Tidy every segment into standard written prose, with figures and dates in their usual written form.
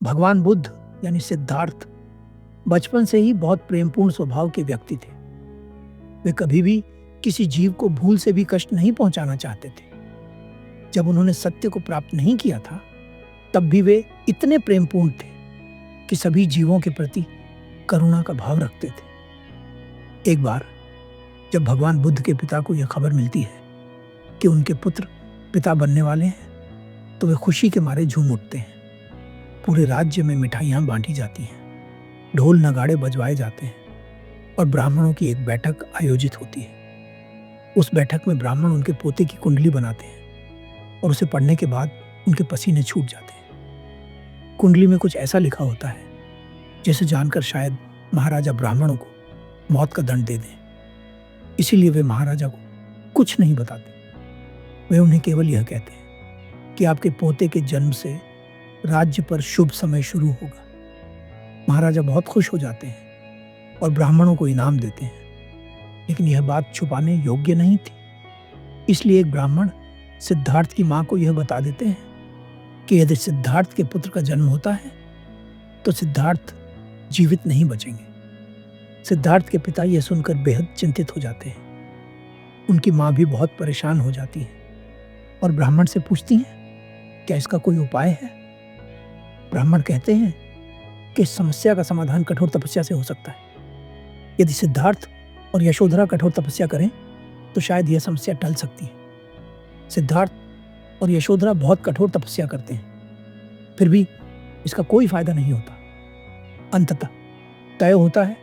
भगवान बुद्ध यानी सिद्धार्थ बचपन से ही बहुत प्रेमपूर्ण स्वभाव के व्यक्ति थे। वे कभी भी किसी जीव को भूल से भी कष्ट नहीं पहुंचाना चाहते थे। जब उन्होंने सत्य को प्राप्त नहीं किया था, तब भी वे इतने प्रेमपूर्ण थे कि सभी जीवों के प्रति करुणा का भाव रखते थे। एक बार जब भगवान बुद्ध के पिता को यह खबर मिलती है कि उनके पुत्र पिता बनने वाले हैं, तो वे खुशी के मारे झूम उठते हैं। पूरे राज्य में मिठाइयाँ बांटी जाती हैं, ढोल नगाड़े बजवाए जाते हैं और ब्राह्मणों की एक बैठक आयोजित होती है। उस बैठक में ब्राह्मण उनके पोते की कुंडली बनाते हैं और उसे पढ़ने के बाद उनके पसीने छूट जाते हैं। कुंडली में कुछ ऐसा लिखा होता है जिसे जानकर शायद महाराजा ब्राह्मणों को मौत का दंड दे दें। इसीलिए वे महाराजा को कुछ नहीं बताते। वे उन्हें केवल यह कहते हैं कि आपके पोते के जन्म से राज्य पर शुभ समय शुरू होगा। महाराजा बहुत खुश हो जाते हैं और ब्राह्मणों को इनाम देते हैं, लेकिन यह बात छुपाने योग्य नहीं थी। इसलिए एक ब्राह्मण सिद्धार्थ की मां को यह बता देते हैं कि यदि सिद्धार्थ के पुत्र का जन्म होता है तो सिद्धार्थ जीवित नहीं बचेंगे। सिद्धार्थ के पिता यह सुनकर बेहद चिंतित हो जाते हैं। उनकी मां भी बहुत परेशान हो जाती है और ब्राह्मण से पूछती हैं, क्या इसका कोई उपाय है? ब्राह्मण कहते हैं कि इस समस्या का समाधान कठोर तपस्या से हो सकता है। यदि सिद्धार्थ और यशोधरा कठोर तपस्या करें तो शायद यह समस्या टल सकती है। सिद्धार्थ और यशोधरा बहुत कठोर तपस्या करते हैं, फिर भी इसका कोई फायदा नहीं होता। अंततः तय होता है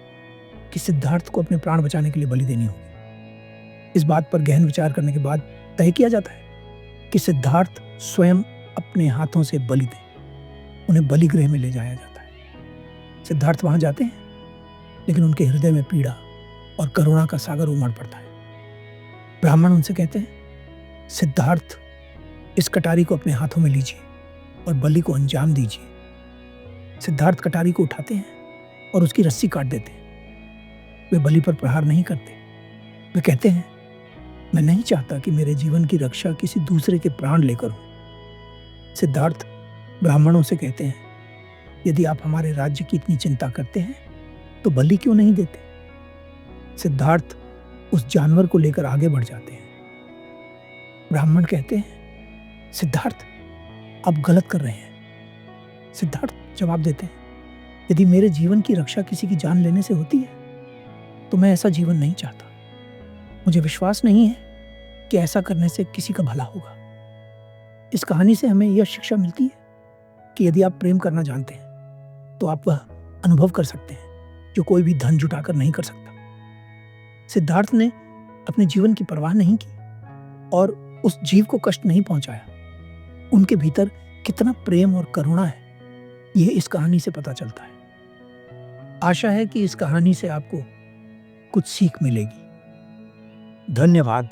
कि सिद्धार्थ को अपने प्राण बचाने के लिए बलि देनी होगी। इस बात पर गहन विचार करने के बाद तय किया जाता है कि सिद्धार्थ स्वयं अपने हाथों से बलि दें। उन्हें बलिगृह में ले जाया जाता है। सिद्धार्थ वहां जाते हैं, लेकिन उनके हृदय में पीड़ा और करुणा का सागर उमड़ पड़ता है। ब्राह्मण उनसे कहते हैं, सिद्धार्थ, इस कटारी को अपने हाथों में लीजिए और बलि को अंजाम दीजिए। सिद्धार्थ कटारी को उठाते हैं और उसकी रस्सी काट देते हैं। वे बलि पर प्रहार नहीं करते। वे कहते हैं, मैं नहीं चाहता कि मेरे जीवन की रक्षा किसी दूसरे के प्राण लेकर हो। सिद्धार्थ ब्राह्मणों से कहते हैं, यदि आप हमारे राज्य की इतनी चिंता करते हैं तो बलि क्यों नहीं देते? सिद्धार्थ उस जानवर को लेकर आगे बढ़ जाते हैं। ब्राह्मण कहते हैं, सिद्धार्थ, आप गलत कर रहे हैं। सिद्धार्थ जवाब देते हैं, यदि मेरे जीवन की रक्षा किसी की जान लेने से होती है तो मैं ऐसा जीवन नहीं चाहता। मुझे विश्वास नहीं है कि ऐसा करने से किसी का भला होगा। इस कहानी से हमें यह शिक्षा मिलती है कि यदि आप प्रेम करना जानते हैं तो आप वह अनुभव कर सकते हैं जो कोई भी धन जुटाकर नहीं कर सकता। सिद्धार्थ ने अपने जीवन की परवाह नहीं की और उस जीव को कष्ट नहीं पहुंचाया। उनके भीतर कितना प्रेम और करुणा है, यह इस कहानी से पता चलता है। आशा है कि इस कहानी से आपको कुछ सीख मिलेगी। धन्यवाद।